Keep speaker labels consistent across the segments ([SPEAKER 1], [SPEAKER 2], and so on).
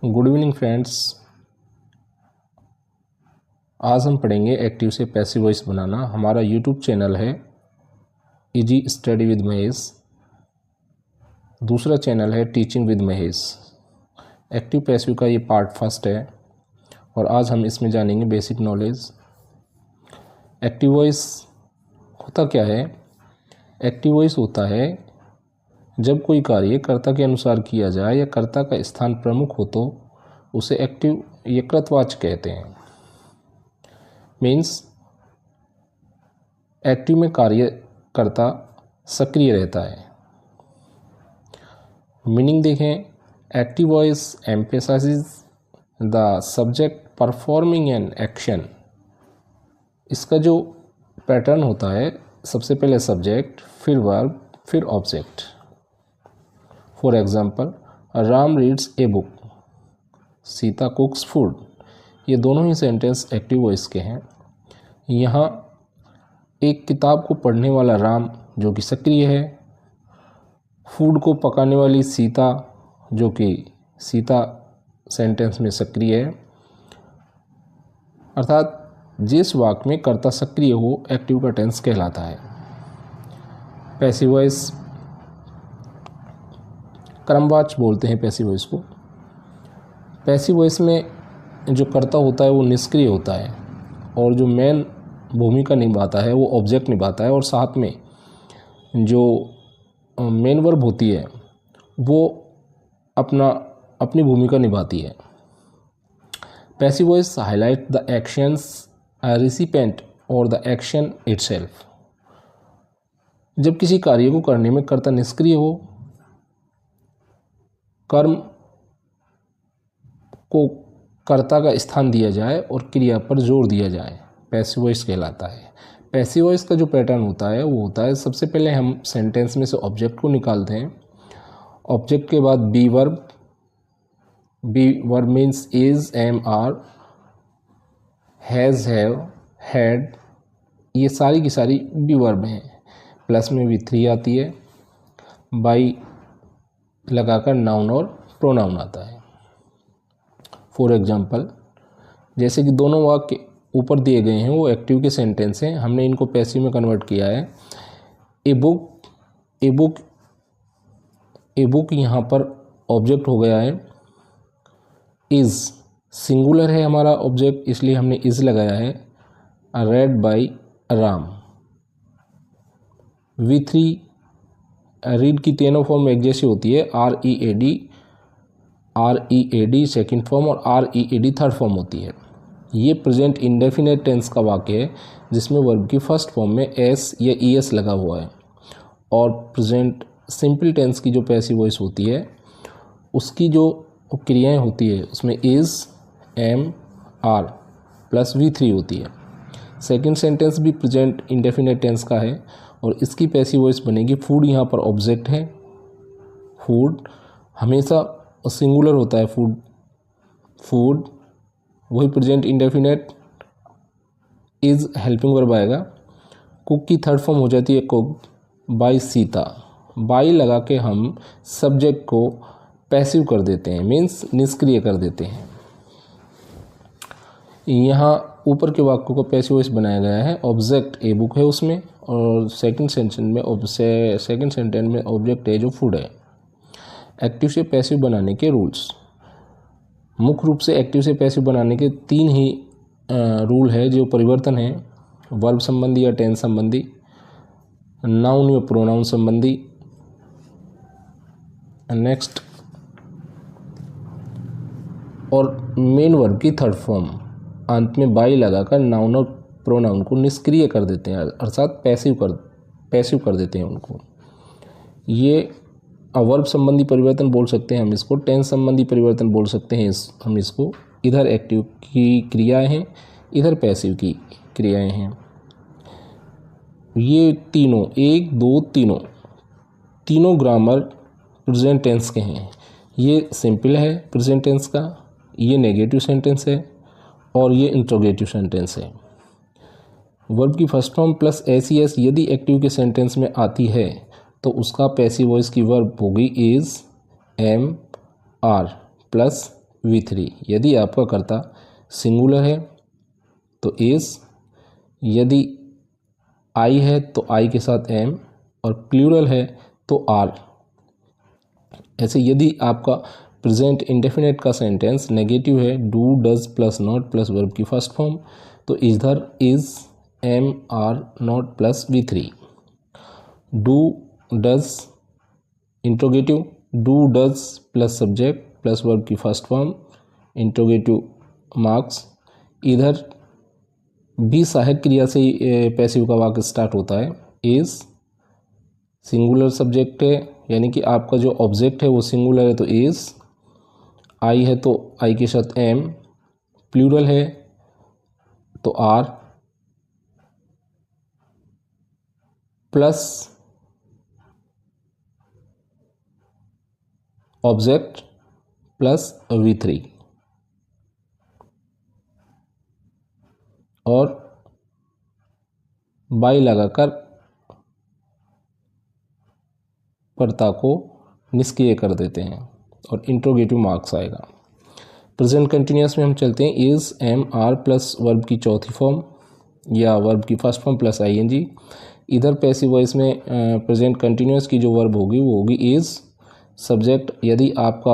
[SPEAKER 1] Good evening friends. आज हम पढ़ेंगे एक्टिव से पैसिव वॉइस बनाना। हमारा यूट्यूब चैनल है इजी स्टडी विद महेश, दूसरा चैनल है teaching with Mahesh. Active passive का ये पार्ट फर्स्ट है और आज हम इसमें जानेंगे बेसिक नॉलेज। एक्टिव वॉइस होता क्या है? एक्टिव वॉइस होता है जब कोई कार्य कर्ता के अनुसार किया जाए या कर्ता का स्थान प्रमुख हो तो उसे एक्टिव या कृतवाच्य कहते हैं। मीन्स एक्टिव में कार्यकर्ता सक्रिय रहता है। मीनिंग देखें, active voice emphasize the subject performing an action. इसका जो पैटर्न होता है, सबसे पहले सब्जेक्ट, फिर वर्ब, फिर object. For example, Ram reads a book, Sita कुक्स food. ये दोनों ही सेंटेंस एक्टिव वॉइस के हैं। यहाँ एक किताब को पढ़ने वाला राम जो कि सक्रिय है, फूड को पकाने वाली सीता जो कि सीता सेंटेंस में सक्रिय है। अर्थात जिस वाक्य में कर्ता सक्रिय हो एक्टिव का टेंस कहलाता है। पैसिव वॉइस क्रमवाच्य बोलते हैं पैसिव वॉइस को। पैसिव वॉइस में जो कर्ता होता है वो निष्क्रिय होता है और जो मेन भूमिका निभाता है वो ऑब्जेक्ट निभाता है, और साथ में जो मेन वर्ब होती है वो अपनी भूमिका निभाती है। Passive voice highlight the actions recipient और द एक्शन इटसेल्फ। जब किसी कार्य को करने में कर्ता निष्क्रिय हो, कर्म को कर्ता का स्थान दिया जाए और क्रिया पर जोर दिया जाए, पैसिव वॉइस कहलाता है। पैसिव वॉइस का जो पैटर्न होता है वो होता है, सबसे पहले हम सेंटेंस में से ऑब्जेक्ट को निकालते हैं। ऑब्जेक्ट के बाद be verb. Be verb means is, am, are, has, have, had, ये सारी की सारी बी वर्ब हैं। प्लस में भी 3 आती है। बाई लगाकर नाउन और प्रोनाउन आता है। फॉर एग्जाम्पल, जैसे कि दोनों वाक्य ऊपर दिए गए हैं वो एक्टिव के सेंटेंस हैं, हमने इनको पैसिव में कन्वर्ट किया है। ए बुक यहाँ पर ऑब्जेक्ट हो गया है। इज़ सिंगुलर है हमारा ऑब्जेक्ट, इसलिए हमने इज़ लगाया है। Red by Ram. V3 read की तीनों फॉर्म एक जैसी होती है। READ सेकेंड फॉर्म और READ थर्ड फॉर्म होती है। ये प्रेजेंट इंडेफिनेट टेंस का वाक्य है जिसमें वर्ब की फर्स्ट फॉर्म में एस या ES लगा हुआ है, और प्रेजेंट सिंपल टेंस की जो पैसिव वॉइस होती है उसकी जो क्रियाएं होती है उसमें is, am, are plus V3 होती है। सेकेंड सेंटेंस भी प्रेजेंट इंडेफिनेट टेंस का है और इसकी पैसिव वॉइस बनेगी फूड। यहाँ पर ऑब्जेक्ट है। फूड हमेशा सिंगुलर होता है। फूड वही present indefinite. Is helping verb आएगा। कुक की थर्ड फॉर्म हो जाती है कुक बाई सीता। बाई लगा के हम सब्जेक्ट को पैसिव कर देते हैं, मीन्स निष्क्रिय कर देते हैं। यहाँ ऊपर के वाक्य को पैसिव वॉइस बनाया गया है। ऑब्जेक्ट ए बुक है उसमें, और सेकंड सेंटेंस में ऑब्जेक्ट है जो फूड है। एक्टिव से पैसिव बनाने के रूल्स। मुख्य रूप से एक्टिव से पैसिव बनाने के 3 ही रूल है जो परिवर्तन है। वर्ब संबंधी या टेंस संबंधी, नाउन या प्रोनाउन संबंधी। नेक्स्ट, और मेन वर्ब की थर्ड फॉर्म अंत में बाई लगाकर नाउन और प्रोनाउन को निष्क्रिय कर देते हैं, अर्थात पैसिव कर देते हैं उनको। ये वर्ब संबंधी परिवर्तन बोल सकते हैं हम इसको, टेंस संबंधी परिवर्तन बोल सकते हैं हम इसको। इधर एक्टिव की क्रियाएं हैं, इधर पैसिव की क्रियाएं हैं। ये तीनों 1, 2, तीनों ग्रामर प्रेजेंट टेंस के हैं। ये सिंपल है प्रेजेंट टेंस का, ये नेगेटिव सेंटेंस है और ये इंट्रोगेटिव सेंटेंस है। वर्ब की फर्स्ट फॉर्म प्लस SES यदि एक्टिव के सेंटेंस में आती है तो उसका पैसिव वॉइस की वर्ब होगी is, am, are plus V3। यदि आपका कर्ता सिंगुलर है तो इज़, यदि आई है तो आई के साथ एम, और प्लूरल है तो आर। ऐसे यदि आपका प्रेजेंट इंडेफिनेट का सेंटेंस नेगेटिव है, do does plus not plus verb की फर्स्ट फॉर्म, तो इधर is am are not plus V3। Do does interrogative, do does plus subject plus verb की फर्स्ट फॉर्म, इंट्रोगेटिव मार्क्स। इधर भी सहायक क्रिया से ही पैसिव का वाक्य स्टार्ट होता है। इज सिंगुलर सब्जेक्ट है, यानी कि आपका जो ऑब्जेक्ट है वो सिंगुलर है तो इज, आई है तो आई के साथ एम, प्लूरल है तो are, plus object plus V3, और बाई लगाकर कर्ता को निष्क्रिय कर देते हैं और इंट्रोगेटिव मार्क्स आएगा। प्रेजेंट कंटिन्यूअस में हम चलते हैं। Is am are plus verb की चौथी फॉर्म या वर्ब की फर्स्ट फॉर्म प्लस ING। इधर पैसिव वॉइस में प्रेजेंट कंटिन्यूअस की जो वर्ब होगी वो होगी इज। सब्जेक्ट यदि आपका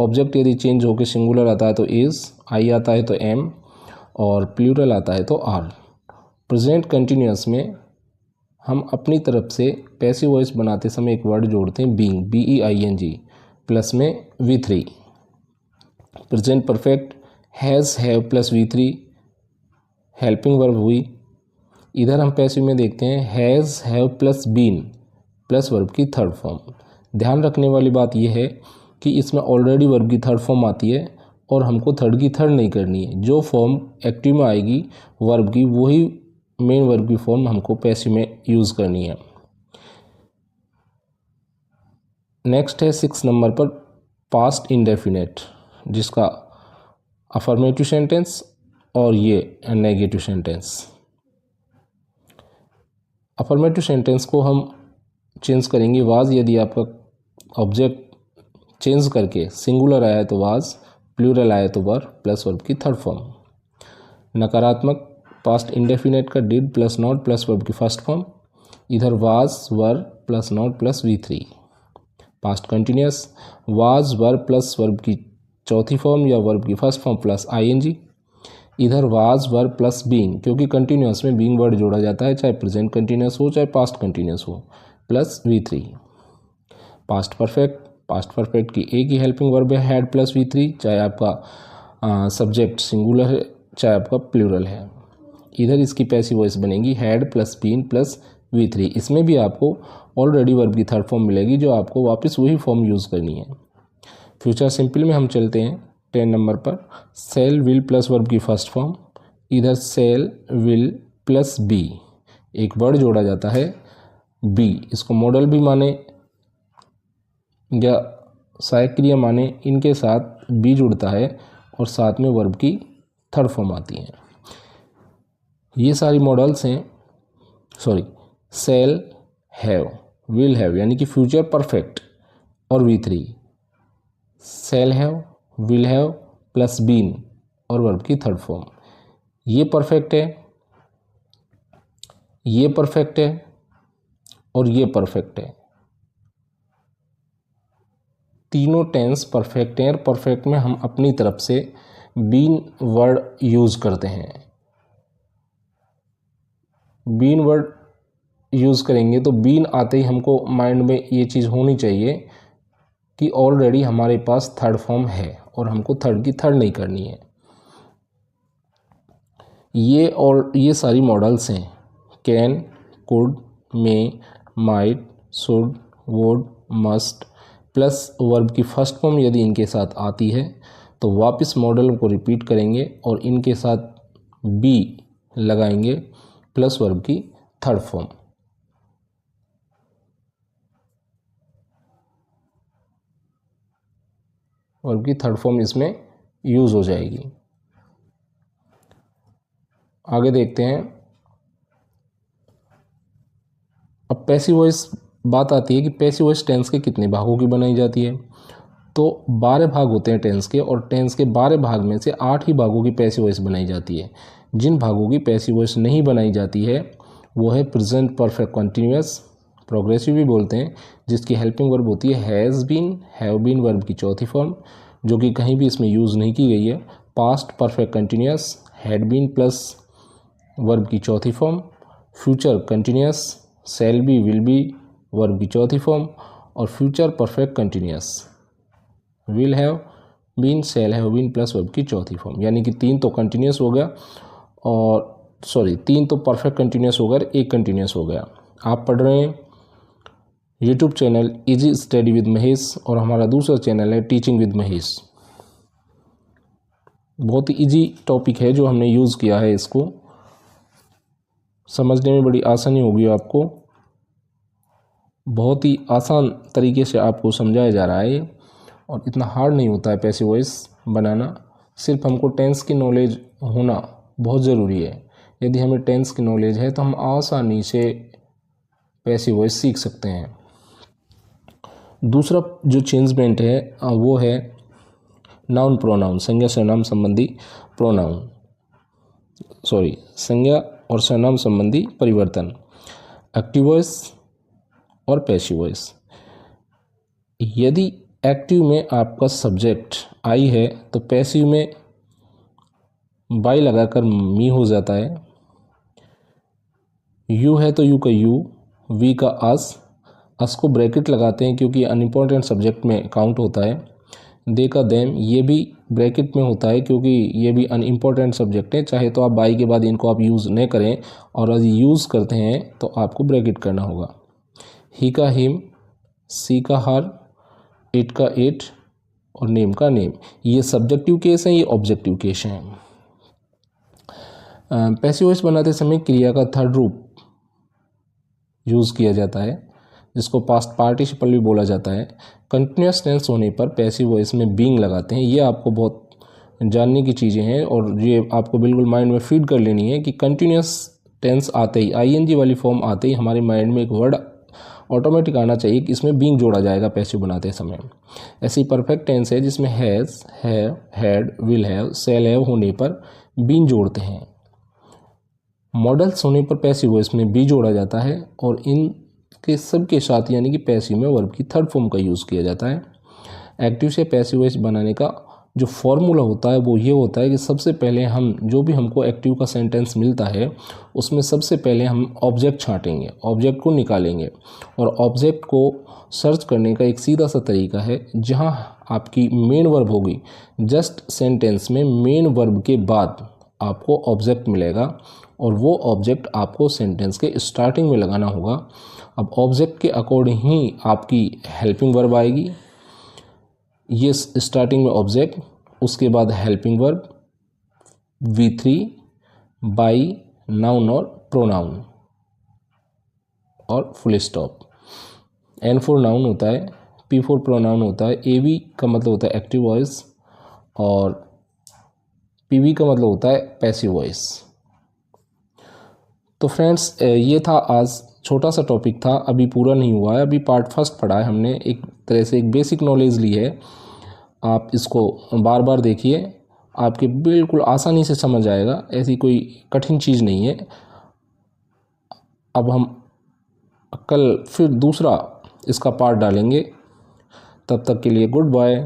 [SPEAKER 1] ऑब्जेक्ट यदि चेंज होकर सिंगुलर आता है तो इज, आई आता है तो एम, और प्लूरल आता है तो आर। प्रेजेंट कंटिन्यूअस में हम अपनी तरफ से पैसिव वॉइस बनाते समय एक वर्ड जोड़ते हैं बीइंग, BEING, प्लस में V3। Present perfect has have plus V3 helping verb हुई। इधर हम पैसिव में देखते हैं has have plus been plus verb की थर्ड फॉर्म। ध्यान रखने वाली बात यह है कि इसमें ऑलरेडी वर्ब की थर्ड फॉर्म आती है और हमको थर्ड की थर्ड नहीं करनी है। जो फॉर्म एक्टिव में आएगी वर्ब की वही मेन वर्ब की फॉर्म हमको पैसिव में यूज़ करनी है। नेक्स्ट है 6 नंबर पर पास्ट इंडेफिनेट, जिसका अफर्मेटिव सेंटेंस और ये नेगेटिव सेंटेंस। अफर्मेटिव सेंटेंस को हम चेंज करेंगे वाज, यदि आपका ऑब्जेक्ट चेंज करके सिंगुलर आया तो वाज, प्लूरल आया तो वर प्लस वर्ब की थर्ड फॉर्म। नकारात्मक पास्ट इंडेफिनेट का did plus not plus verb की फर्स्ट फॉर्म, इधर was were plus not plus V3। Past continuous was were plus verb की चौथी फॉर्म या वर्ब की फर्स्ट फॉर्म प्लस ING। इधर वाज वर प्लस बीइंग, क्योंकि continuous में बीइंग वर्ड जोड़ा जाता है, चाहे प्रेजेंट कंटिन्यूअस हो चाहे पास्ट कंटिन्यूअस हो, प्लस V3। पास्ट परफेक्ट की एक ही हेल्पिंग वर्ब है हैड प्लस V3, चाहे आपका सब्जेक्ट सिंगुलर है चाहे आपका प्लूरल है। इधर इसकी पैसिव वॉइस बनेगी had plus been plus V3। इसमें भी आपको ऑलरेडी वर्ब की थर्ड फॉर्म मिलेगी जो आपको वापस वही फॉर्म यूज़ करनी है। फ्यूचर सिंपल में हम चलते हैं 10 नंबर पर। सेल विल प्लस वर्ब की फर्स्ट फॉर्म, इधर सेल विल प्लस बी, एक वर्ड जोड़ा जाता है बी, इसको मॉडल भी माने या सहायक क्रिया माने, इनके साथ बी जुड़ता है और साथ में वर्ब की थर्ड फॉर्म आती है। ये सारी मॉडल्स हैं। सेल हैव, विल हैव यानी कि फ्यूचर परफेक्ट और V3, shall have, will have plus been और वर्ब की थर्ड फॉर्म। ये परफेक्ट है, ये परफेक्ट है और ये परफेक्ट है। तीनों टेंस परफेक्ट हैं और परफेक्ट में हम अपनी तरफ से बीन वर्ड यूज़ करते हैं। बीन वर्ड यूज़ करेंगे तो बीन आते ही हमको माइंड में ये चीज़ होनी चाहिए कि ऑलरेडी हमारे पास थर्ड फॉर्म है और हमको थर्ड की थर्ड नहीं करनी है। ये सारी मॉडल्स हैं can, could, may, might, should, would, must plus verb की फर्स्ट फॉर्म यदि इनके साथ आती है तो वापस मॉडल को रिपीट करेंगे और इनके साथ बी लगाएंगे प्लस वर्ब की थर्ड फॉर्म। वर्ब की थर्ड फॉर्म इसमें यूज़ हो जाएगी। आगे देखते हैं। अब पैसिव वॉइस बात आती है कि पैसिव वॉइस टेंस के कितने भागों की बनाई जाती है। तो 12 भाग होते हैं टेंस के, और टेंस के 12 भाग में से 8 ही भागों की पैसिव वॉइस बनाई जाती है। जिन भागों की पैसिव वॉइस नहीं बनाई जाती है वो है प्रेजेंट परफेक्ट कंटिन्यूअस, प्रोग्रेसिव भी बोलते हैं, जिसकी हेल्पिंग वर्ब होती है has been, have been verb की चौथी फॉर्म जो कि कहीं भी इसमें यूज़ नहीं की गई है। Past perfect continuous, had been plus verb की चौथी form. Future continuous, shall be, will be verb की चौथी फॉर्म। और future perfect continuous, will have been, shall have been plus verb की चौथी फॉर्म। यानी कि 3 तो कंटिन्यूअस हो गया, और 3 तो परफेक्ट कंटिन्यूअस हो गया, 1 कंटिन्यूअस हो गया। आप पढ़ रहे हैं YouTube channel easy study with Mahesh, और हमारा दूसरा चैनल है टीचिंग विद महेश। बहुत ही इजी टॉपिक है जो हमने यूज़ किया है, इसको समझने में बड़ी आसानी होगी आपको। बहुत ही आसान तरीके से आपको समझाया जा रहा है, और इतना हार्ड नहीं होता है पैसिव वॉइस बनाना। सिर्फ हमको टेंस की नॉलेज होना बहुत ज़रूरी है। यदि हमें टेंस की नॉलेज है तो हम आसानी से पैसिव वॉइस सीख सकते हैं। दूसरा जो चेंजमेंट है वो है नाउन प्रोनाउन, संज्ञा सर्वनाम संबंधी प्रोनाउन, संज्ञा और सर्वनाम संबंधी परिवर्तन, एक्टिव वॉइस और पैसिव वॉइस। यदि एक्टिव में आपका सब्जेक्ट आई है तो पैसिव में बाई लगाकर मी हो जाता है। यू है तो यू का यू, वी का अस को ब्रैकेट लगाते हैं क्योंकि अनइम्पॉर्टेंट सब्जेक्ट में काउंट होता है। दे का देम, ये भी ब्रैकेट में होता है क्योंकि ये भी अनइम्पॉर्टेंट सब्जेक्ट है। चाहे तो आप बाई के बाद इनको आप यूज़ नहीं करें, और यदि यूज़ करते हैं तो आपको ब्रैकेट करना होगा। ही का हिम, सी का हर, इट का इट और नेम का नेम, ये सब्जेक्टिव केस हैं, ये ऑब्जेक्टिव केस हैं। पैसिव वॉइस बनाते समय क्रिया का थर्ड रूप यूज़ किया जाता है जिसको पास्ट पार्टिसिपल भी बोला जाता है। कंटिन्यूअस टेंस होने पर पैसिव वॉइस में बीइंग लगाते हैं। ये आपको बहुत जानने की चीज़ें हैं, और ये आपको बिल्कुल माइंड में फीड कर लेनी है कि कंटिन्यूअस टेंस आते ही, आईएनजी वाली फॉर्म आते ही हमारे माइंड में एक वर्ड ऑटोमेटिक आना चाहिए कि इसमें बीइंग जोड़ा जाएगा पैसिव बनाते समय। ऐसी परफेक्ट टेंस है जिसमें has, have, had, will have, shall have होने पर बीइंग जोड़ते हैं। मॉडल्स होने पर पैसिव वॉइस में बी जोड़ा जाता है, और इन के सब के साथ यानी कि पैसिव में वर्ब की थर्ड फॉर्म का यूज़ किया जाता है। एक्टिव से पैसिव वॉइस बनाने का जो फॉर्मूला होता है वो ये होता है कि सबसे पहले हम जो भी हमको एक्टिव का सेंटेंस मिलता है उसमें सबसे पहले हम ऑब्जेक्ट छांटेंगे, ऑब्जेक्ट को निकालेंगे, और ऑब्जेक्ट को सर्च करने का एक सीधा सा तरीका है। जहां आपकी मेन वर्ब होगी, जस्ट सेंटेंस में मेन वर्ब के बाद आपको ऑब्जेक्ट मिलेगा, और वो ऑब्जेक्ट आपको सेंटेंस के स्टार्टिंग में लगाना होगा। अब ऑब्जेक्ट के अकॉर्डिंग ही आपकी हेल्पिंग वर्ब आएगी। ये स्टार्टिंग में ऑब्जेक्ट, उसके बाद helping verb, V3, by, noun और प्रोनाउन और फुल स्टॉप। N4 नाउन होता है, P4 प्रोनाउन होता है, AV का मतलब होता है एक्टिव वॉइस, और PV का मतलब होता है पैसिव वॉइस। तो फ्रेंड्स, ये था आज छोटा सा टॉपिक था, अभी पूरा नहीं हुआ है, अभी पार्ट फर्स्ट पढ़ा है हमने। एक तरह से एक बेसिक नॉलेज ली है। आप इसको बार बार देखिए, आपके बिल्कुल आसानी से समझ आएगा, ऐसी कोई कठिन चीज़ नहीं है। अब हम कल फिर दूसरा इसका पार्ट डालेंगे, तब तक के लिए गुड बाय।